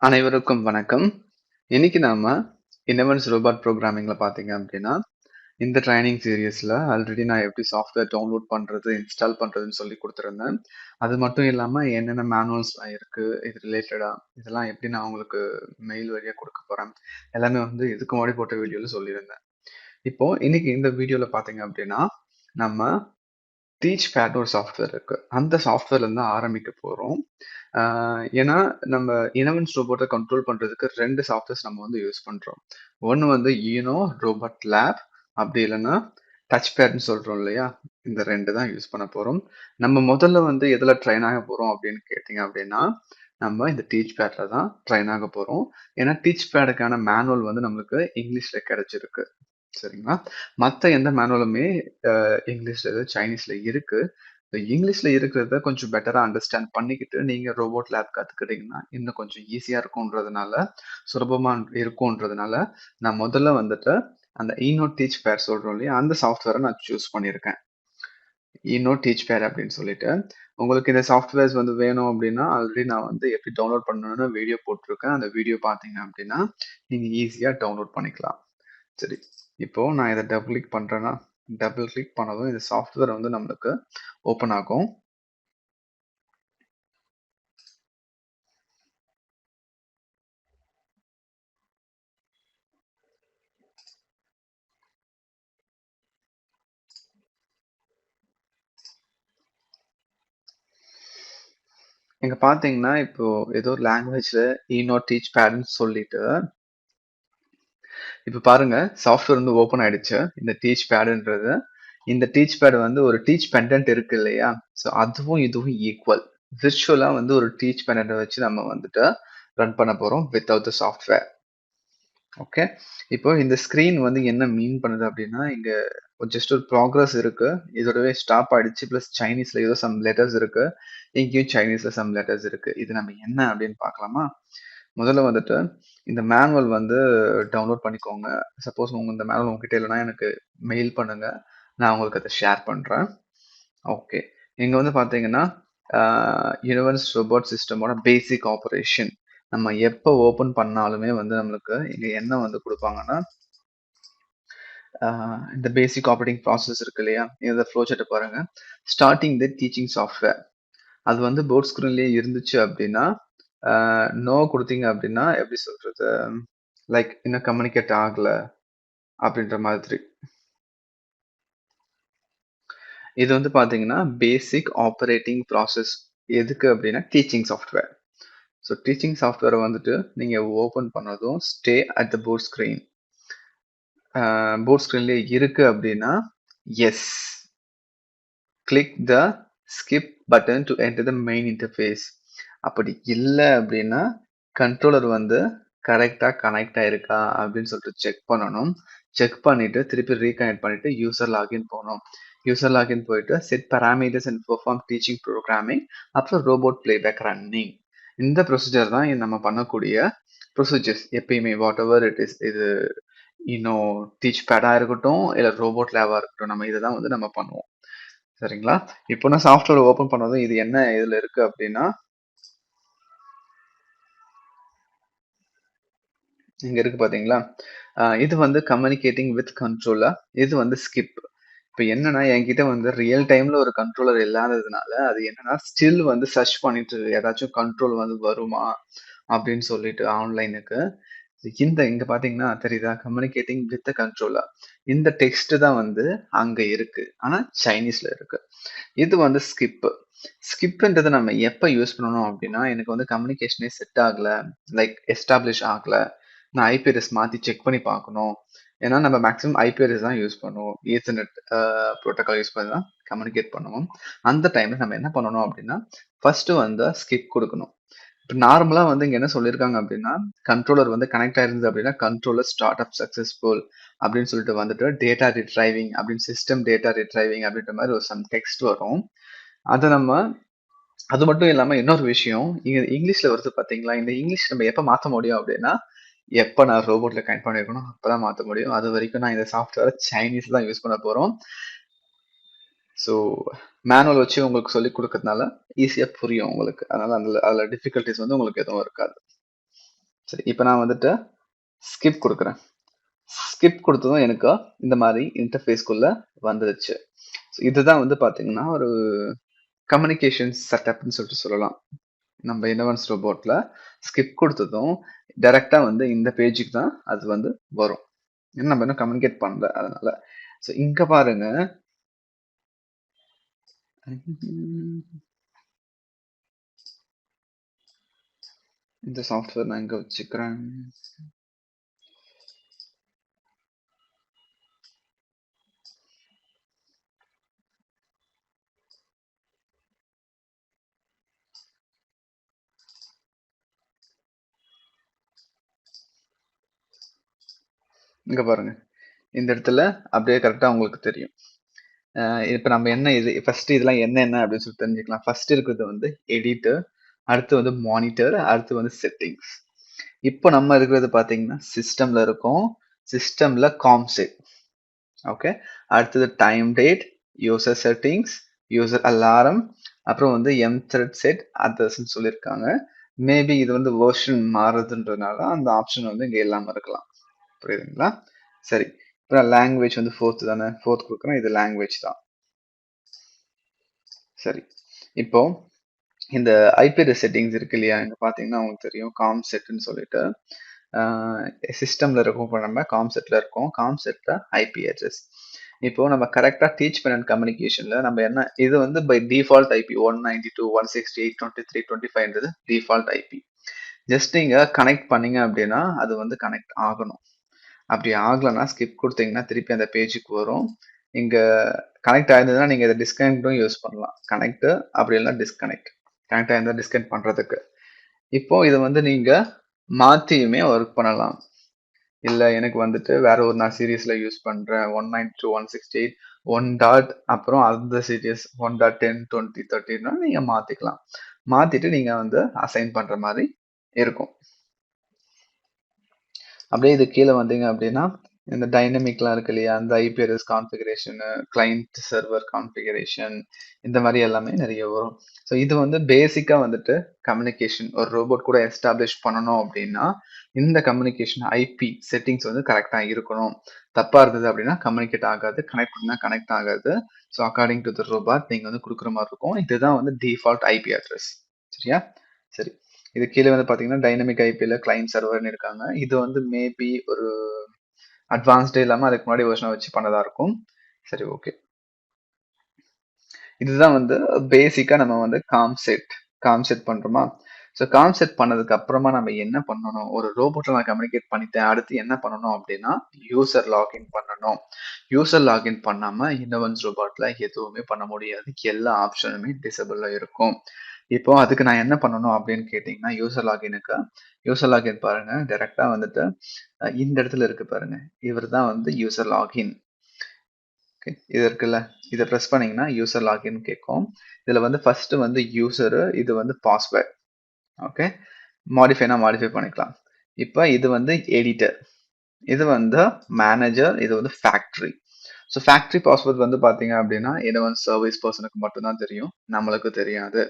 அனைவருக்கும் வணக்கம். இன்னைக்கு நாம இனவன்ஸ் ரோபாட் ப்ரோக்ராமிங்ல பாத்தீங்க அப்படின்னா, இந்த ட்ரைனிங் சீரியஸ்ல ஆல்ரெடி நான் எப்படி சாஃப்ட்வேர் டவுன்லோட் பண்றது, இன்ஸ்டால் பண்றதுன்னு சொல்லி கொடுத்துருந்தேன். அது மட்டும் இல்லாம என்னென்ன மேனுவல்ஸ்லாம் இருக்கு, இது ரிலேட்டடா இதெல்லாம் எப்படி நான் உங்களுக்கு மெயில் வழியா கொடுக்க போறேன். எல்லாமே வந்து இதுக்கு முன்னாடி போட்ட வீடியோல சொல்லியிருந்தேன். இப்போ இன்னைக்கு இந்த வீடியோல பாத்தீங்க அப்படின்னா, நம்ம டீச் பேட் ஒரு சாஃப்ட்வேர் இருக்கு. அந்த சாஃப்ட்வேர்ல இருந்து ஆரம்பிக்க போறோம். ஏன்னா நம்ம இனவன்ஸ் ரோபோட்டை கண்ட்ரோல் பண்றதுக்கு 2 சாஃப்ட்வேர்ஸ் நம்ம வந்து யூஸ் பண்றோம். ஒண்ணு வந்து ஈனோ ரோபோட் லேப், அப்படி இல்லைன்னா டச் பேட்னு சொல்றோம் இல்லையா? இந்த 2 தான் யூஸ் பண்ண போறோம். நம்ம முதல்ல வந்து எதுல ட்ரெயின் ஆக போறோம் அப்படின்னு கேட்டீங்க அப்படின்னா, நம்ம இந்த டீச் பேட்ல தான் ட்ரெயின் ஆக போறோம். ஏன்னா டீச் பேடுக்கான மேனுவல் வந்து நம்மளுக்கு இங்கிலீஷ்ல கிடைச்சிருக்கு. சரிங்களா? மத்த எந்த மேனுவலுமே இங்கிலீஷ்ல சைனீஸ்ல இருக்கு. இங்கிலீஷ்ல இருக்கிறத கொஞ்சம் பெட்டரா அண்டர்ஸ்டாண்ட் பண்ணிக்கிட்டு நீங்க ரோபோட் லேப் கத்துக்கிட்டீங்கன்னா இன்னும் கொஞ்சம் ஈஸியா இருக்கும்ன்றதுனால, சுலபமா இருக்கும்ன்றதுனால, நான் முதல்ல வந்துட்டு அந்த ஈனோ டீச் பேட் சொல்றோம் இல்லையா? அந்த சாஃப்ட்வேரை நான் சூஸ் பண்ணியிருக்கேன். ஈனோ டீச் பேட் அப்படின்னு சொல்லிட்டு. உங்களுக்கு இந்த சாஃப்ட்வேர்ஸ் வந்து வேணும் அப்படின்னா, ஆல்ரெடி நான் வந்து எப்படி டவுன்லோட் பண்ணணும்னு வீடியோ போட்டிருக்கேன். அந்த வீடியோ பார்த்தீங்க அப்படின்னா, நீங்க ஈஸியா டவுன்லோட் பண்ணிக்கலாம். சரி. இப்போ நான் இத டபுள் கிளிக் பண்றேன்னா, டபுள் கிளிக் பண்ணதும் இந்த சாஃப்ட்வேர் வந்து நம்மளுக்கு ஓப்பன் ஆகும். இங்க பார்த்தீங்கன்னா, இப்போ ஏதோ ஒரு லாங்குவேஜ்ல ஈனோ டீச் பேட்ன்னு சொல்லிட்டு, இப்ப பாருங்க சாஃப்ட்வேர் வந்து ஓப்பன் ஆயிடுச்சு. இந்த டீச் பேடுன்றது. இந்த டீச் பேட் வந்து ஒரு டீச் பெண்டன்ட் இருக்கு இல்லையா? ஸோ அதுவும் இதுவும் ஈக்குவல். விர்ச்சுவலா வந்து ஒரு டீச் பெண்டன்ட்ட வச்சு நம்ம வந்துட்டு ரன் பண்ண போறோம் வித்தவுட் த சாஃப்ட்வேர். ஓகே. இப்போ இந்த ஸ்க்ரீன் வந்து என்ன மீன் பண்ணுது அப்படின்னா, இங்க ஜஸ்ட் ஒரு ப்ராக்ரஸ் இருக்கு. இதோடவே ஸ்டாப் ஆயிடுச்சு. பிளஸ் சைனீஸ்ல ஏதோ சம் லெட்டர்ஸ் இருக்கு. இங்கேயும் சைனீஸ்ல சம் லெட்டர்ஸ் இருக்கு. இது நம்ம என்ன அப்படின்னு பார்க்கலாமா? முதல்ல வந்துட்டு இந்த மேனுவல் வந்து டவுன்லோட் பண்ணிக்கோங்க. சப்போஸ் இந்த மேனுவல் உங்ககிட்ட இல்லைன்னா எனக்கு மெயில் பண்ணுங்க. நான் உங்களுக்கு அதை ஷேர் பண்றேன். ஓகே. இங்க வந்து பார்த்தீங்கன்னா, யுனிவர்ஸ் ரோபோட் சிஸ்டமோட பேசிக் ஆப்பரேஷன். நம்ம எப்ப ஓப்பன் பண்ணாலுமே வந்து நம்மளுக்கு இங்க என்ன வந்து குடுப்பாங்கன்னா, இந்த பேசிக் ஆப்பரேட்டிங் ப்ராசஸ் இருக்கு இல்லையா? இந்த ஃப்ளோ சார்ட்ட பாருங்க. ஸ்டார்ட்டிங் தி டீச்சிங் சாஃப்ட்வேர். அது வந்து போர்ட் ஸ்க்ரீன்லயே இருந்துச்சு அப்படின்னா, அ நோ குடுத்தீங்க அப்படின்னா, எப்படி சொல்றது? லைக் இன்னும் கம்யூனிகேட் ஆகல அப்படின்ற மாதிரி. இது வந்து பார்த்தீங்கன்னா, பேசிக் ஆப்பரேட்டிங் ப்ராசஸ். எதுக்கு அப்படின்னா, டீச்சிங் சாஃப்ட்வேர். ஸோ டீச்சிங் சாஃப்ட்வேரை வந்துட்டு நீங்க ஓப்பன் பண்ணதும் stay at the boot screen. Boot ஸ்க்ரீன்லேயே இருக்கு அப்படின்னா yes, click the skip button to enter the main interface. அப்படி இல்லை அப்படின்னா கண்ட்ரோலர் வந்து கரெக்டாக கனெக்ட் ஆயிருக்கா அப்படின்னு சொல்லிட்டு செக் பண்ணணும். செக் பண்ணிட்டு திருப்பி ரீகனெக்ட் பண்ணிட்டு யூசர் லாகின் போகணும். யூசர் லாகின் போயிட்டு set parameters and perform teaching programming, அப்புறம் ரோபோட் பிளேபேக் ரன்னிங். இந்த ப்ரொசீஜர் தான் நம்ம பண்ணக்கூடிய ப்ரொசீஜர்ஸ் எப்பயுமே வாட் எவர் இட் இஸ். இது இன்னும் டீச் பேடா இருக்கட்டும் இல்ல ரோபோட் லேபா இருக்கட்டும், நம்ம இதை தான் வந்து நம்ம பண்ணுவோம். சரிங்களா? இப்போ நான் சாஃப்ட்வேர் ஓபன் பண்ணதும் இது என்ன இதுல இருக்கு அப்படின்னா, இங்க இருக்கு பாத்தீங்களா? இது வந்து கம்யூனிகேட்டிங் வித் கண்ட்ரோலர். இது வந்து ஸ்கிப். இப்ப என்னன்னா என்கிட்ட வந்து ரியல் டைம்ல ஒரு கண்ட்ரோலர் இல்லாததுனால அது என்னன்னா ஸ்டில் வந்து சர்ச் பண்ணிட்டு ஏதாச்சும் கண்ட்ரோல் வந்து வருமா அப்படின்னு சொல்லிட்டு ஆன்லைனுக்கு. இந்த இங்க பாத்தீங்கன்னா தெரியுதா? Communicating with controller. இந்த டெக்ஸ்ட் தான் வந்து அங்க இருக்கு. ஆனா சைனீஸ்ல இருக்கு. இது வந்து ஸ்கிப். ஸ்கிப்ன்றதை நம்ம எப்ப யூஸ் பண்ணணும் அப்படின்னா, எனக்கு வந்து கம்யூனிகேஷனே செட் ஆகல, லைக் எஸ்டாப்ளிஷ் ஆகல, நான் ஐபி அட்ரஸ் மாத்தி செக் பண்ணி பார்க்கணும். ஏன்னா நம்ம மேக்ஸிமம் ஐபி அட்ரஸ் தான் யூஸ் பண்ணுவோம். ஈத்தர்நெட் ப்ரோட்டோகால் யூஸ் பண்ணி தான் கம்யூனிகேட் பண்ணுவோம். அந்த டைம்ல நம்ம என்ன பண்ணணும் அப்படின்னா, ஃபர்ஸ்ட் வந்து ஸ்கிப் கொடுக்கணும். இப்போ நார்மலா வந்து இங்க என்ன சொல்லியிருக்காங்க அப்படின்னா, கண்ட்ரோலர் வந்து கனெக்ட் ஆயிருந்தது அப்படின்னா கண்ட்ரோலர் ஸ்டார்ட் அப் சக்சஸ்ஃபுல் அப்படின்னு சொல்லிட்டு வந்துட்டு டேட்டா ரிட்ரைவிங் அப்படின்னு சிஸ்டம் டேட்டா ரிட்ரைவிங் அப்படின்ற மாதிரி ஒரு சம் டெக்ஸ்ட் வரும். அதை நம்ம அது மட்டும் இல்லாம இன்னொரு விஷயம் இங்க இங்கிலீஷ்ல வருது பாத்தீங்களா? இந்த இங்கிலீஷ் நம்ம எப்ப மாத்த முடியும் அப்படின்னா, எப்ப நான் ரோபோட்ல கனெக்ட் பண்ணிருக்கணும் அப்பதான் மாத்த முடியும். அது வரைக்கும் நான் இந்த சாஃப்ட்வேர் சைனீஸ் தான் யூஸ் பண்ண போறோம். ஸோ மேனுவல் வச்சு உங்களுக்கு சொல்லிக் கொடுக்கறதுனால ஈஸியா புரியும் உங்களுக்கு. அதனால அதுல டிஃபிகல்டிஸ் வந்து உங்களுக்கு எதுவும் இருக்காது. சரி, இப்போ நான் வந்துட்டு ஸ்கிப் கொடுக்குறேன். ஸ்கிப் கொடுத்ததும் எனக்கு இந்த மாதிரி இன்டர்ஃபேஸ்க்குள்ள வந்துருச்சு. இதுதான் வந்து பாத்தீங்கன்னா ஒரு கம்யூனிகேஷன் செட்டப்னு சொல்லிட்டு சொல்லலாம். நம்ம இன்னவன்ஸ் ரோபோட்ல ஸ்கிப் கொடுத்ததும் டைரக்டா வந்து இந்த பேஜுக்கு தான் அது வந்து வரும். ஏன்னா நம்ம இன்னும் கம்யூனிகேட் பண்ணல அதனால. ஸோ இங்க பாருங்க. இந்த சாஃப்ட்வேர் நான் இங்க வச்சுக்கிறேன். இங்க பாருங்க. இந்த இடத்துல அப்படியே கரெக்டா உங்களுக்கு தெரியும். இப்ப நம்ம என்ன இது ஃபர்ஸ்ட் இதெல்லாம் என்ன அப்படின்னு சொல்லி தெரிஞ்சுக்கலாம். ஃபர்ஸ்ட் இருக்கிறது வந்து எடிட்டர், அடுத்து வந்து மானிட்டர், அடுத்து வந்து செட்டிங்ஸ். இப்போ நம்ம இருக்கிறது பாத்தீங்கன்னா சிஸ்டம்ல இருக்கும். சிஸ்டம்ல காம்செட். ஓகே. அடுத்தது time date, user settings, user alarm, அப்புறம் வந்து எம் த்ரெட் செட் அதர்ஸ்ன்னு சொல்லியிருக்காங்க. மேபி இது வந்து வெர்ஷன் மாறுதுன்றதுனால அந்த ஆப்ஷன் வந்து இங்க இல்லாம இருக்கலாம். புரியுதுங்களா? சரி. இப்போ லாங்குவேஜ் வந்து ஃபோர்த் தானே, ஃபோர்த் கொடுக்குறேன். இது லாங்குவேஜ் தான். சரி. இப்போ இந்த ஐபி அட்ரஸ் செட்டிங்ஸ் இருக்கு இல்லையா, இங்க பாத்தீங்கன்னா உங்களுக்கு தெரியும் காம்செட்னு சொல்லிட்டு சிஸ்டம்ல இருக்கும். இப்போ நம்ம காம்செட்ல இருக்கோம். காம்செட்ல ஐபி அட்ரஸ். இப்போ நம்ம கரெக்டா டீச் பண்ண கம்யூனிகேஷன்ல நம்ம என்ன இது வந்து by default IP 192.168.23.25 default IP. Just நீங்க கனெக்ட் பண்ணீங்க அப்படின்னா அது வந்து கனெக்ட் ஆகணும். அப்படி ஆகலைன்னா ஸ்கிப் கொடுத்தீங்கன்னா திருப்பி அந்த பேஜுக்கு வரும். இங்க கனெக்ட் ஆயிருந்ததுன்னா நீங்க இதை டிஸ்கனெக்டும் யூஸ் பண்ணலாம். கனெக்ட் அப்படி இல்லைன்னா டிஸ்கனெக்ட். கனெக்ட் ஆயிருந்தா டிஸ்கனெக்ட் பண்றதுக்கு. இப்போ இதை வந்து நீங்க மாத்தியுமே ஒர்க் பண்ணலாம். இல்ல எனக்கு வந்துட்டு வேற ஒரு நான் சீரீஸ்ல யூஸ் பண்றேன் 192.168 ஒன் டாட் அப்புறம் அந்த சீரியஸ் 1.10 20 30 நீங்க மாத்திக்கலாம். மாத்திட்டு நீங்க வந்து அசைன் பண்ற மாதிரி இருக்கும். அப்படியே இது கீழே வந்தீங்க அப்படின்னா இந்த டைனமிக்லாம் இருக்கு இல்லையா, அந்த IP address configuration, client server configuration, இந்த மாதிரி எல்லாமே நிறைய வரும். ஸோ இது வந்து பேசிக்கா வந்துட்டு கம்யூனிகேஷன் ஒரு ரோபோட் கூட எஸ்டாப்ளிஷ் பண்ணணும் அப்படின்னா இந்த கம்யூனிகேஷன் ஐபி செட்டிங்ஸ் வந்து கரெக்டா இருக்கணும். தப்பா இருந்தது அப்படின்னா கம்யூனிகேட் ஆகாது, கனெக்ட் பண்ணா கனெக்ட் ஆகாது. So according to the robot நீங்க வந்து கொடுக்குற மாதிரி இருக்கும். இதுதான் வந்து டிஃபால்ட் ஐபி அட்ரஸ். சரியா? சரி. இது கீழே வந்து பாத்தீங்கன்னா டைனமிக் ஐபில கிளைண்ட் சர்வர்னு இருக்காங்க. இது வந்து மேபி ஒரு அட்வான்ஸ்டே இல்லாம அதுக்கு முன்னாடி வெர்ஷனை வச்சு பண்ணதா இருக்கும். சரி, ஓகே. இதுதான் வந்து பேசிக்கா நம்ம வந்து காம்செட் பண்றோமா. ஸோ காம்செட் பண்ணதுக்கு அப்புறமா நம்ம என்ன பண்ணணும், ஒரு ரோபோட்ல நான் கம்யூனிகேட் பண்ணிட்டேன், அடுத்து என்ன பண்ணணும் அப்படின்னா யூசர் லாகின் பண்ணணும். யூசர் லாகின் பண்ணாம இன்னவன்ஸ் ரோபோட்ல எதுவுமே பண்ண முடியாது. எல்லா ஆப்ஷனுமே டிசபிள்ல இருக்கும். இப்போ அதுக்கு நான் என்ன பண்ணணும் அப்படின்னு கேட்டீங்கன்னா யூசர் லாகின் பாருங்க. டைரக்டா வந்துட்டு இந்த இடத்துல இருக்கு பாருங்க. இவர் தான் வந்து யூசர் லாகின். ஓகே, இது இருக்குல்ல, இதை ப்ரெஸ் பண்ணீங்கன்னா யூசர் லாகின் கேட்கும். இதுல வந்து ஃபர்ஸ்ட் வந்து யூசர், இது வந்து பாஸ்வேர்ட். ஓகே, மாடிஃபைனா மாடிஃபை பண்ணிக்கலாம். இப்போ இது வந்து எடிட்டர், இது வந்து மேனேஜர், இது வந்து ஃபேக்டரி. ஸோ ஃபேக்டரி பாஸ்வேர்ட் வந்து பாத்தீங்க அப்படின்னா இது வந்து சர்வீஸ் பர்சனுக்கு மட்டும்தான் தெரியும், நம்மளுக்கு தெரியாது.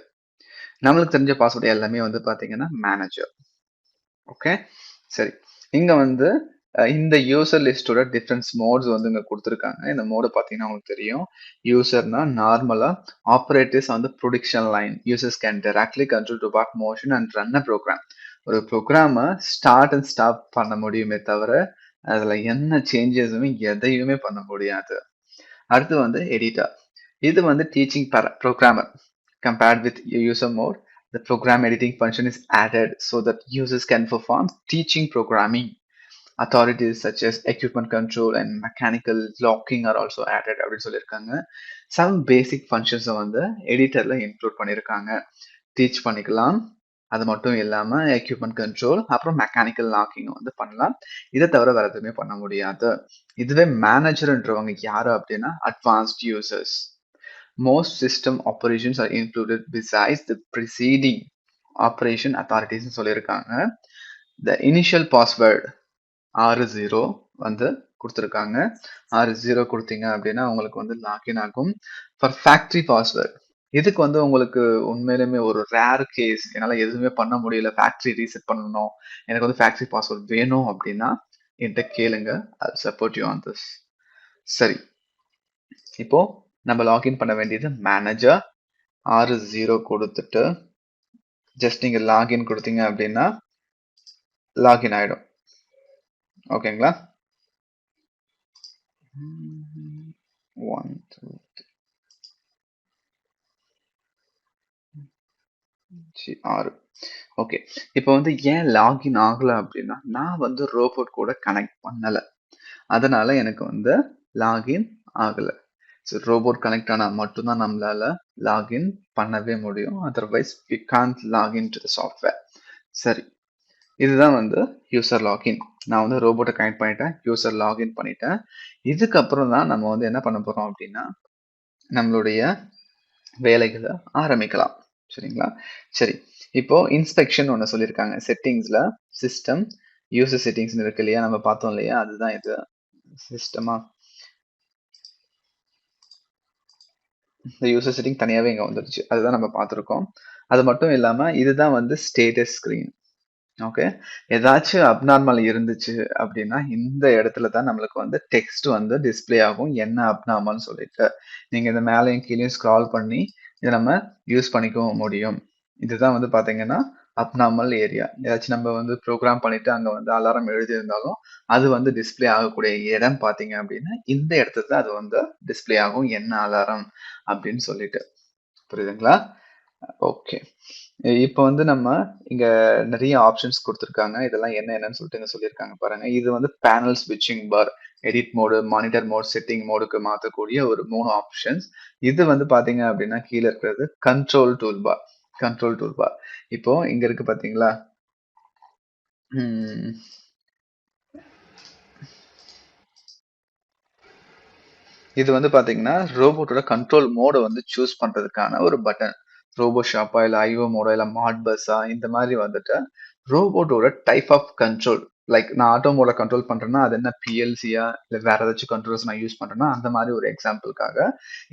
நம்மளுக்கு தெரிஞ்ச பாஸ்வேர்ட் எல்லாமே வந்து பாத்தீங்கன்னா மேனேஜர். ஓகே, சரி. இங்க வந்து இந்த யூசர் லிஸ்டோட டிஃபரன்ஸ் மோட்ஸ் வந்து இங்க கொடுத்துருக்காங்க. இந்த மோடு பார்த்தீங்கன்னா உங்களுக்கு தெரியும். யூசர்னா நார்மலா ஆப்பரேட்டர்ஸ் வந்து production line. Users can directly control to part motion and run a program. ஒரு ப்ரோக்ராமை ஸ்டார்ட் அண்ட் ஸ்டாப் பண்ண முடியுமே தவிர அதுல என்ன சேஞ்சஸுமே எதையுமே பண்ண முடியாது. அடுத்து வந்து எடிட்டர். இது வந்து teaching programmer. Compared with user mode, the program editing function is added so that users can perform teaching programming. Authorities such as equipment control and mechanical locking are also added அப்படின்னு சொல்லியிருக்காங்க. Some basic functions வந்து எடிட்டர்ல include பண்ணியிருக்காங்க. Teach பண்ணிக்கலாம். அது மட்டும் இல்லாம equipment control அப்புறம் mechanical locking வந்து பண்ணலாம். இதை தவிர வேற எதுவுமே பண்ண முடியாது. இதுவே மேனேஜர்ன்றவங்க யாரு அப்படின்னா advanced users. Most system operations are included besides the preceding operation authorities சொல்லியிருக்காங்க. The initial password 60 வந்து கொடுத்துருக்காங்க. 60 கொடுத்தீங்க அப்படின்னா உங்களுக்கு வந்து லாகின் ஆகும். For factory password இதுக்கு வந்து உங்களுக்கு உண்மையிலுமே ஒரு ரேர் கேஸ் என்னால எதுவுமே பண்ண முடியல, ஃபேக்டரி ரீசெட் பண்ணணும், எனக்கு வந்து ஃபேக்டரி பாஸ்வேர்ட் வேணும் அப்படின்னா என்கிட்ட கேளுங்க. I support you on this. சரி, இப்போ நம்ம லாகின் பண்ண வேண்டியது மேனேஜர் 60 கொடுத்துட்டு ஜஸ்ட் நீங்க லாகின் கொடுத்தீங்க அப்படின்னா லாகின் ஆயிடும். ஓகேங்களா? 1 2 6. ஓகே. இப்போ வந்து ஏன் லாகின் ஆகல அப்படின்னா நான் வந்து ரோபோட் கூட கனெக்ட் பண்ணல, அதனால எனக்கு வந்து லாகின் ஆகல. ஸோ ரோபோட் கனெக்ட் ஆனா மட்டும்தான் நம்மளால லாகின் பண்ணவே முடியும், otherwise we can't login to the software. சரி, இதுதான் வந்து யூசர் லாகின். நான் வந்து ரோபோட்டை கனெக்ட் பண்ணிட்டேன், யூசர் லாகின் பண்ணிட்டேன். இதுக்கப்புறம் தான் நம்ம வந்து என்ன பண்ண போறோம் அப்படின்னா நம்மளுடைய வேலைகளை ஆரம்பிக்கலாம். சரிங்களா? சரி, இப்போ இன்ஸ்பெக்ஷன் ஒன்று சொல்லியிருக்காங்க செட்டிங்ஸ்ல. சிஸ்டம் யூசர் செட்டிங்ஸ் இருக்கு இல்லையா, நம்ம பார்த்தோம் இல்லையா, அதுதான் இது. சிஸ்டமா இந்த யூசர் செட்டிங் தனியாவே இங்க வந்துருச்சு, அதுதான் நம்ம பார்த்துருக்கோம். அது மட்டும் இல்லாம இதுதான் வந்து ஸ்டேட்டஸ் ஸ்கிரீன். ஓகே, ஏதாச்சும் அப்நார்மல் இருந்துச்சு அப்படின்னா இந்த இடத்துல தான் நம்மளுக்கு வந்து டெக்ஸ்ட் வந்து டிஸ்ப்ளே ஆகும், என்ன அப்நார்மல்னு சொல்லிட்டு. நீங்க இந்த மேலையும் கீழேயும் ஸ்க்ரால் பண்ணி இதை நம்ம யூஸ் பண்ணிக்கவும் முடியும். இதுதான் வந்து பாத்தீங்கன்னா அப்நார்மல் ஏரியா. ஏதாச்சும் நம்ம வந்து ப்ரோக்ராம் பண்ணிட்டு அங்க வந்து அலாரம் எழுதியிருந்தாலும் அது வந்து டிஸ்ப்ளே ஆகக்கூடிய இடம் பாத்தீங்க அப்படின்னா இந்த இடத்துல தான் அது வந்து டிஸ்ப்ளே ஆகும், என்ன அலாரம் அப்படின்னு சொல்லிட்டு. புரியுதுங்களா? ஓகே. இப்போ வந்து நம்ம இங்க நிறைய ஆப்ஷன்ஸ் கொடுத்துருக்காங்க, இதெல்லாம் என்னன்னு சொல்லிட்டு இங்க சொல்லியிருக்காங்க பாருங்க. இது வந்து பேனல் ஸ்விட்சிங் bar, edit mode, monitor mode, setting மோடுக்கு மாற்றக்கூடிய ஒரு 3 ஆப்ஷன்ஸ். இது வந்து பாத்தீங்க அப்படின்னா கீழே இருக்கிறது control tool bar. Control tool bar இப்போ இங்க இருக்கு பாத்தீங்களா? ம், இது வந்து பாத்தீங்கன்னா ரோபோட்டோட கண்ட்ரோல் மோட வந்து சூஸ் பண்றதுக்கான ஒரு பட்டன். ரோபோ ஷாப்பா இல்ல ஐஓ மோடா இல்ல மாட் பஸ்ஸா, இந்த மாதிரி வந்துட்டு ரோபோட்டோட டைப் ஆஃப் கண்ட்ரோல். லைக் நான் ஆட்டோ மோட கண்ட்ரோல் பண்றேன்னா அது என்ன பிஎல்சியா இல்ல வேற ஏதாச்சும் கண்ட்ரோல்ஸ் நான் யூஸ் பண்றேன்னா அந்த மாதிரி ஒரு எக்ஸாம்பிளுக்காக.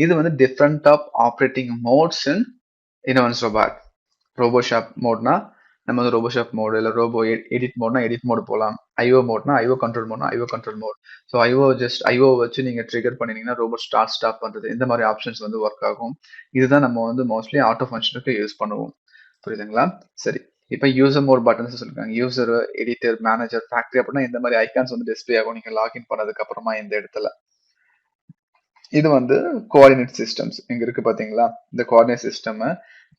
இது வந்து different of operating modes in Inovance robot. Robo shop மோட்னா நம்ம வந்து ரோபோ ஷாப் மோடு, இல்ல ரோபோ எடிட் மோட்னா எடிட் மோடு போகலாம், ஐஓ மோட்னா ஐஓ கண்ட்ரோல் மோட்னா IO control mode. So IO வச்சு நீங்க ட்ரிகர் பண்ணினீங்கன்னா ரோபோட் ஸ்டார்ட் ஸ்டாப் பண்றது, இந்த மாதிரி ஆப்ஷன்ஸ் வந்து ஒர்க் ஆகும். இதுதான் நம்ம வந்து மோஸ்ட்லி ஆட்டோ ஃபங்க்ஷனுக்கு யூஸ் பண்ணுவோம். புரியுதுங்களா? சரி, இப்போ யூசர் மோட் பட்டன்ஸ் சொல்லிருக்காங்க. யூசர், எடிட்டர், மேனேஜர், ஃபேக்டரி அப்படின்னா இந்த மாதிரி ஐகான்ஸ் வந்து டிஸ்பிளே ஆகும் நீங்க லாகின் பண்ணதுக்கு அப்புறமா இந்த இடத்துல. இது வந்து கோஆர்டினேட் சிஸ்டம்ஸ் இங்க இருக்கு பாத்தீங்களா? இந்த coordinate system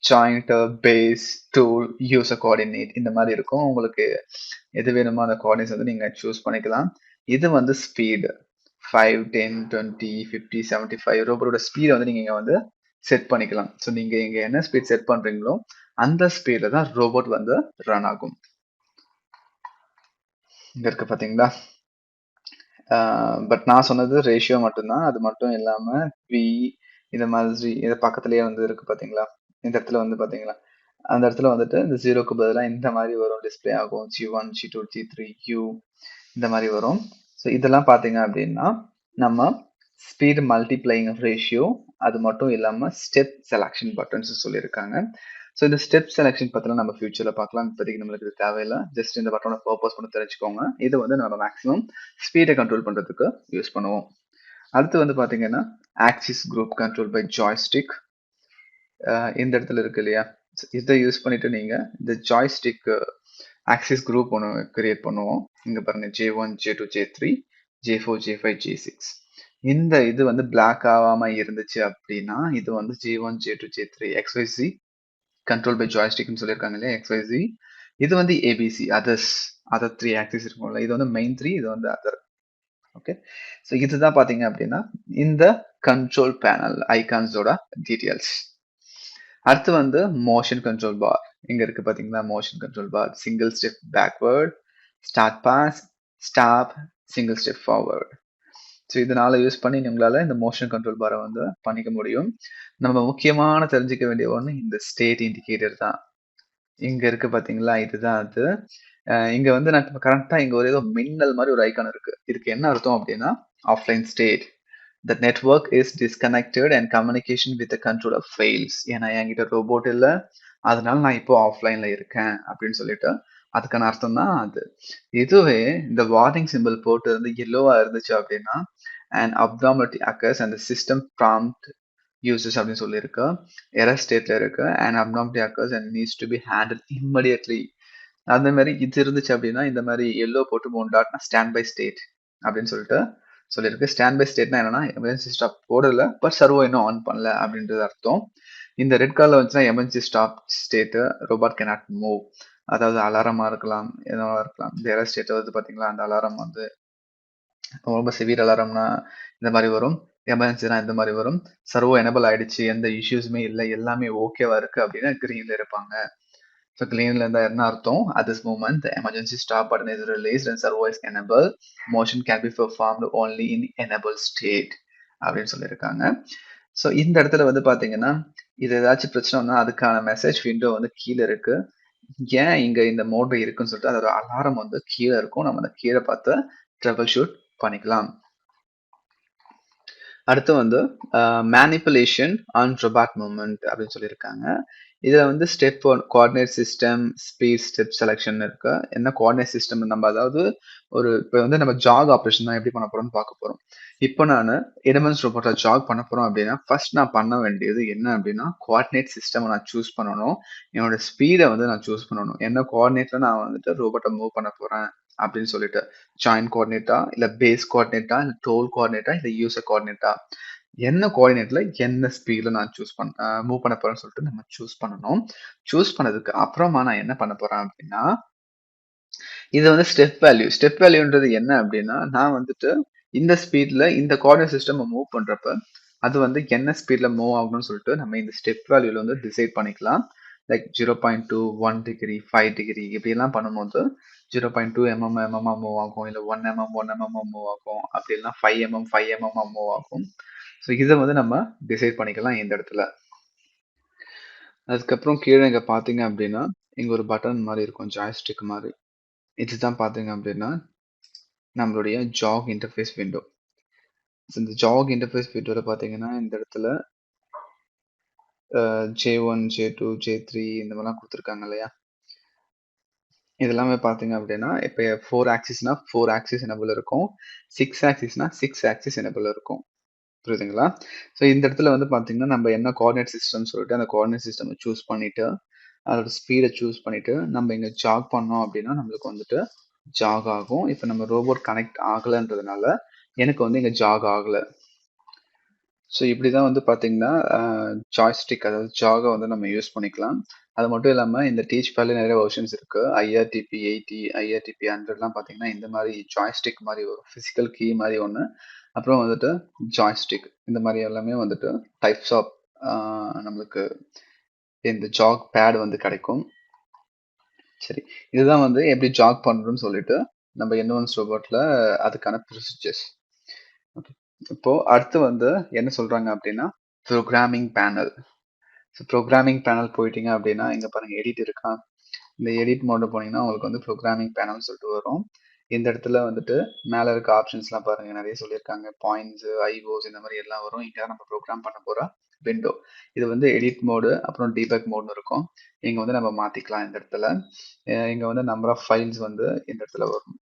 joint, base, tool, user coordinate இந்த மாதிரி இருக்கும். உங்களுக்கு எது வேணுமோ அந்த கோஆர்டினேட்ஸ் வந்து நீங்க சூஸ் பண்ணிக்கலாம். இது வந்து ஸ்பீடு 5, 10, 20, 50, 75 ரோபோட்டோட ஸ்பீடை வந்து நீங்க இங்க வந்து செட் பண்ணிக்கலாம். ஸோ நீங்க இங்க என்ன ஸ்பீட் செட் பண்றீங்களோ அந்த ஸ்பீட்ல தான் ரோபோட் வந்து ரன் ஆகும். இங்க இருக்கு பாத்தீங்களா? பட் நான் சொன்னது ரேஷியோ மட்டும்தான், அது மட்டும் இல்லாம வி இந்த மாதிரி இது பக்கத்துலயே வந்து இருக்கு பாத்தீங்களா? இந்த இடத்துல வந்து பாத்தீங்களா? அந்த இடத்துல வந்துட்டு இந்த ஜீரோக்கு பதிலா இந்த மாதிரி வரும், டிஸ்ப்ளே ஆகும். G1, G2, G3, U இந்த மாதிரி வரும். ஸோ இதெல்லாம் பாத்தீங்க அப்படின்னா நம்ம ஸ்பீட் மல்டிப்ளையிங் ரேஷியோ, அது மட்டும் இல்லாம ஸ்டெப் செலக்ஷன் பட்டன்ஸ் சொல்லியிருக்காங்க. ஸோ இந்த ஸ்டெப் செலக்ஷன் பத்திலாம் நம்ம ஃபியூச்சர்ல பார்க்கலாம், இப்போதைக்கு நம்மளுக்கு இது தேவையில்லை. ஜஸ்ட் இந்த பட்டனோட பர்பஸ் மட்டும் தெரிஞ்சுக்கோங்க. இது வந்து நம்ம மேக்ஸிமம் ஸ்பீடை கண்ட்ரோல் பண்றதுக்கு யூஸ் பண்ணுவோம். அடுத்து வந்து பாத்தீங்கன்னா axis group control by joystick. இந்த இடத்துல இருக்கு இல்லையா, இதை யூஸ் பண்ணிட்டு நீங்க இந்த ஜாய்ஸ்டிக் ஆக்சிஸ் குரூப் ஒன்று கிரியேட் பண்ணுவோம். இங்க பாருங்க J1, J2, J3, J4, J5, J6. இந்த இது வந்து பிளாக் ஆகாம இருந்துச்சு அப்படின்னா இது வந்து J1, J2, J3 XYZ control by ஜாய்ஸ்டிக்னு சொல்லியிருக்காங்க இல்லையா, XYZ. இது வந்து ஏபிசி அதர்ஸ், அதர் 3 ஆக்சிஸ் இருக்கும்ல, இது வந்து மெயின் 3, இது வந்து அதர். ஓகே, ஸோ இதுதான் பாத்தீங்க அப்படின்னா இந்த கண்ட்ரோல் பேனல் ஐகான்ஸோட டீடைல்ஸ். அடுத்து வந்து மோஷன் கண்ட்ரோல் பார். இங்க இருக்கு பாத்தீங்களா, motion control bar. Single step backward, start pause, stop, single step forward. So இதனால யூஸ் பண்ணி உங்களால இந்த மோஷன் கண்ட்ரோல் பாரை வந்து பண்ணிக்க முடியும். நம்ம முக்கியமான தெரிஞ்சுக்க வேண்டிய ஒண்ணு இந்த ஸ்டேட் இண்டிகேட்டர் தான். இங்க இருக்கு பாத்தீங்களா, இதுதான் அது. இங்க வந்து நான் கரெக்டா இங்க ஒரு ஏதோ மின்னல் மாதிரி ஒரு ஐகான் இருக்கு. இதுக்கு என்ன அர்த்தம் அப்படின்னா offline state. the network is disconnected and communication with the controller fails. ஏன்னா என்கிட்ட ரோபோட் இல்ல, அதனால நான் இப்போ ஆஃப்லைன்ல இருக்கேன் அப்படின்னு சொல்லிட்டு அதுக்கான அர்த்தம் தான் அது. இதுவே இந்த வார்னிங் சிம்பிள் போட்டு இருந்து எல்லோவா இருந்துச்சு அப்படின்னா and abnormality occurs and the system prompt uses அப்படின்னு சொல்லியிருக்கு. எரர் ஸ்டேட்ல இருக்கு and abnormality occurs and needs to be handled immediately. அந்த மாதிரி இது இருந்துச்சு அப்படின்னா இந்த மாதிரி எல்லோ போட்டு 3 டாட்னா ஸ்டாண்ட் பை ஸ்டேட் அப்படின்னு சொல்லிட்டு சொல்லியிருக்கு. ஸ்டாண்ட் பை ஸ்டேட்னா என்னன்னா எமர்ஜென்சி ஸ்டாப் போடல பட் சர்வோ இன்னும் ஆன் பண்ணல அப்படின்றது அர்த்தம். இந்த ரெட் கலர்ல வந்துச்சுன்னா emergency stop state robot cannot move. அதாவது அலாரமா இருக்கலாம், எதுவா இருக்கலாம். இந்த எரர் ஸ்டேட் வந்து பாத்தீங்களா, அந்த அலாரம் வந்து ரொம்ப சிவியர் அலாரம்னா இந்த மாதிரி வரும், எமர்ஜென்சினா இந்த மாதிரி வரும். சர்வோ எனபிள் ஆயிடுச்சு, எந்த இஷ்யூஸுமே இல்லை, எல்லாமே ஓகேவா இருக்கு அப்படின்னா கிரீன்ல இருப்பாங்க. ஸோ கிரீன்ல இருந்தா என்ன அர்த்தம்? at this moment the emergency stop button is released and servo is enabled. Motion can be performed only in enabled state அப்படின்னு சொல்லியிருக்காங்க. ஸோ இந்த இடத்துல வந்து பாத்தீங்கன்னா இது ஏதாச்சும் பிரச்சனை வந்தா அதுக்கான மெசேஜ் விண்டோ வந்து கீழே இருக்கு. ஏன் இங்க இந்த மோட்ல இருக்குன்னு சொல்லிட்டு அதோட அலாரம் வந்து கீழே இருக்கும். நம்ம அந்த கீழே பார்த்து ட்ரபிள் ஷூட் பண்ணிக்கலாம். அடுத்து வந்து மேனிப்புலேஷன் ஆன் ரொபாட் மூவ்மெண்ட் அப்படின்னு சொல்லியிருக்காங்க. இதுல வந்து step coordinate system, speed, step selection இருக்கு. என்ன கோஆர்டினேட் சிஸ்டம் நம்ம அதாவது ஒரு இப்போ வந்து நம்ம ஜாக் ஆப்ரேஷன் தான் எப்படி பண்ண போறோம்னு பார்க்க போறோம். இப்போ நான் எடமன்ஸ் ரோபோட்டை ஜாக் பண்ண போறோம் அப்படின்னா ஃபர்ஸ்ட் நான் பண்ண வேண்டியது என்ன அப்படின்னா கோஆர்டினேட் சிஸ்டம் நான் சூஸ் பண்ணணும். என்னோட ஸ்பீடை வந்து நான் சூஸ் பண்ணணும். என்ன கோஆர்டினேட்ல நான் வந்துட்டு ரோபோட்டை மூவ் பண்ண போறேன் அப்படின்னு சொல்லிட்டு ஜாயின் கோஆர்டினேட்டா இல்ல பேஸ் கோஆர்டினேட்டா இல்ல டோல் கோஆர்டினேட்டா இல்ல யூசர் கோஆர்டினேட்டா என்ன கோஆர்டினேட்ல என்ன ஸ்பீட்ல நான் மூவ் பண்ண போறேன்னு சொல்லிட்டு நம்ம சூஸ் பண்ணணும். சூஸ் பண்ணதுக்கு அப்புறமா நான் என்ன பண்ண போறேன் அப்படின்னா இது வந்து ஸ்டெப் வேல்யூன்றது என்ன அப்படின்னா நான் வந்துட்டு இந்த ஸ்பீட்ல இந்த கோஆர்டினேட் சிஸ்டம் மூவ் பண்றப்ப அது வந்து என்ன ஸ்பீட்ல மூவ் ஆகணும்னு சொல்லிட்டு நம்ம இந்த ஸ்டெப் வேல்யூல வந்து டிசைட் பண்ணிக்கலாம். லைக் 0.2, 1 டிகிரி, 5 டிகிரி இப்படி எல்லாம் பண்ணும்போது 0.2 எம்எம்மா மூவ் ஆகும், இல்ல 1 எம்எம் மூவ் ஆகும், அப்படி இல்லைன்னா 5 எம்எம் மூவ் ஆகும். ஸோ இதை வந்து நம்ம டிசைட் பண்ணிக்கலாம் இந்த இடத்துல. அதுக்கப்புறம் கீழே இங்க பாத்தீங்க அப்படின்னா இங்க ஒரு பட்டன் மாதிரி இருக்கும், ஜாய்ஸ்டிக் மாதிரி. இதுதான் பாத்தீங்க அப்படின்னா நம்மளுடைய ஜாக் இன்டர்ஃபேஸ் விண்டோ. இந்த ஜாக் இன்டர்ஃபேஸ் விண்டோல பாத்தீங்கன்னா இந்த இடத்துல J1, J2, J3 இந்த மாதிரிலாம் கொடுத்துருக்காங்க இல்லையா. இதெல்லாமே பாத்தீங்க அப்படின்னா இப்போ 4 ஆக்சிஸ்னா 4 ஆக்சிஸ் எனபிள் இருக்கும், 6 ஆக்சிஸ்னா 6 ஆக்சிஸ் எனபிள் இருக்கும். புரியுதுங்களா? ஸோ இந்த இடத்துல வந்து பாத்தீங்கன்னா நம்ம என்ன கோஆர்டினேட் சிஸ்டம் சொல்லிட்டு அந்த கோஆர்டினேட் சிஸ்டம் சூஸ் பண்ணிட்டு அதோட ஸ்பீடை சூஸ் பண்ணிட்டு நம்ம இங்க ஜாக் பண்ணோம் அப்படின்னா நம்மளுக்கு வந்துட்டு ஜாக் ஆகும். இப்போ நம்ம ரோபோட் கனெக்ட் ஆகலைன்றதுனால எனக்கு வந்து இங்க ஜாக் ஆகல. ஸோ இப்படிதான் வந்து பாத்தீங்கன்னா ஜாய்ஸ்டிக் அதாவது ஜாகை வந்து நம்ம யூஸ் பண்ணிக்கலாம். அது மட்டும் இல்லாம இந்த டீச் பேட்ல நிறைய வெர்ஷன்ஸ் இருக்கு. IRTP 80, IRTP 100லாம் பாத்தீங்கன்னா இந்த மாதிரி ஜாய்ஸ்டிக் மாதிரி ஒரு பிசிக்கல் கீ மாதிரி ஒன்று, அப்புறம் வந்துட்டு ஜாய்ஸ்டிக் இந்த மாதிரி எல்லாமே வந்துட்டு டைப்ஸ் ஆஃப் நம்மளுக்கு இந்த ஜாக் பேட் வந்து கிடைக்கும். சரி, இதுதான் வந்து எப்படி ஜாக் பண்றோம்னு சொல்லிட்டு நம்ம என்வன்ஸ் ரோபோட்ல அதுக்கான ப்ரொசீஜர்ஸ். ஓகே, இப்போ அடுத்து வந்து என்ன சொல்றாங்க அப்படின்னா programming panel. So programming panel போயிட்டீங்க அப்படின்னா இங்க பாருங்க எடிட் இருக்கா. இந்த எடிட் மோட போனீங்கன்னா உங்களுக்கு வந்து ப்ரோக்ராமிங் பேனல் சொல்லிட்டு வரும். இந்த இடத்துல வந்துட்டு மேல இருக்க ஆப்ஷன்ஸ்லாம் பாருங்க, நிறைய சொல்லியிருக்காங்க. பாயிண்ட்ஸ், ஐஓஸ் இந்த மாதிரி எல்லாம் வரும். இங்க நம்ம ப்ரோக்ராம் பண்ண போற விண்டோ. இது வந்து எடிட் மோடு அப்புறம் டீபக் மோட்னு இருக்கும். இங்க வந்து நம்ம மாத்திக்கலாம் இந்த இடத்துல. இங்க வந்து நம்பர் ஆஃப் ஃபைல்ஸ் வந்து இந்த இடத்துல வரும்.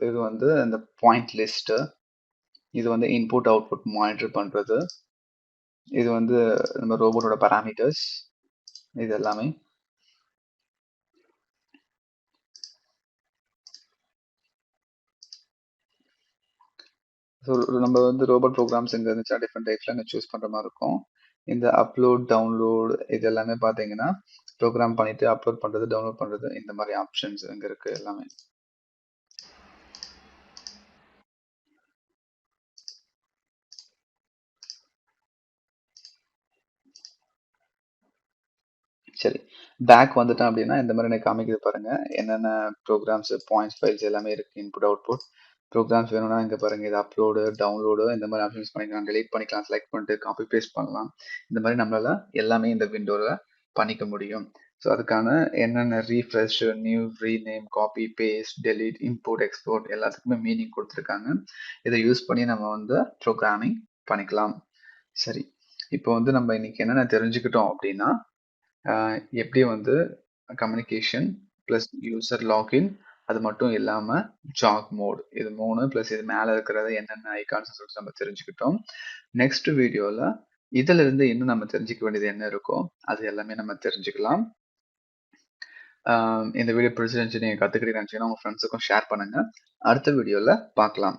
இது வந்து இந்த பாயிண்ட் லிஸ்ட், இது வந்து இன்புட் அவுட்புட் மானிட்டர் பண்றது, இது வந்து நம்ம ரோபோட்டோட பாராமீட்டர்ஸ், இது எல்லாமே. ஸோ நம்ம வந்து ரோபோட் ப்ரோக்ராம்ஸ் எங்கே இருந்துச்சுன்னா டிஃப்ரெண்ட் டைப்ஸில் அங்கே சூஸ் பண்ணுற மாதிரி இருக்கும். இந்த அப்லோட் டவுன்லோட் இது எல்லாமே பார்த்தீங்கன்னா ப்ரோக்ராம் பண்ணிட்டு அப்லோட் பண்ணுறது, டவுன்லோட் பண்ணுறது, இந்த மாதிரி ஆப்ஷன்ஸ் இங்கே இருக்கு எல்லாமே. சரி, பேக் வந்துட்டேன் அப்படின்னா இந்த மாதிரி எனக்கு காமிக்குது பாருங்க, என்னென்ன ப்ரோக்ராம்ஸ், பாயிண்ட்ஸ், ஃபைல்ஸ் எல்லாமே இருக்கு. இன்புட் அவுட்புட் ப்ரோக்ராம்ஸ் வேணும்னா இங்க பாருங்க, இது அப்லோடு, டவுன்லோடு இந்த மாதிரி ஆப்ஷன்ஸ் பண்ணிக்கலாம். டெலீட் பண்ணிக்கலாம், செலக்ட் பண்ணிட்டு காப்பி பேஸ்ட் பண்ணலாம். இந்த மாதிரி நம்மளால எல்லாமே இந்த விண்டோல பண்ணிக்க முடியும். ஸோ அதுக்கான என்னென்ன refresh, new, rename, copy, paste, delete, import, export எல்லாத்துக்குமே மீனிங் கொடுத்துருக்காங்க. இதை யூஸ் பண்ணி நம்ம வந்து ப்ரோக்ராமிங் பண்ணிக்கலாம். சரி, இப்போ வந்து நம்ம இன்னைக்கு என்னென்ன தெரிஞ்சுக்கிட்டோம் அப்படின்னா, எப்படி வந்து கம்யூனிகேஷன் ப்ளஸ் யூசர் லாகின், அது மட்டும் இல்லாமல் ஜாக் மோட், இது 3 ப்ளஸ் இது மேலே இருக்கிறத என்னென்ன ஐகான்ஸ் சொல்லிட்டு நம்ம தெரிஞ்சுக்கிட்டோம். நெக்ஸ்ட் வீடியோவில் இதுல இருந்து இன்னும் நம்ம தெரிஞ்சுக்க வேண்டியது என்ன இருக்கோ அது எல்லாமே நம்ம தெரிஞ்சுக்கலாம். இந்த வீடியோ பிடிச்சிருந்துச்சு, நீங்கள் கற்றுக்கிட்டீங்கன்னு நினச்சிங்கன்னா உங்கள் ஃப்ரெண்ட்ஸுக்கும் ஷேர் பண்ணுங்கள். அடுத்த வீடியோவில் பார்க்கலாம்.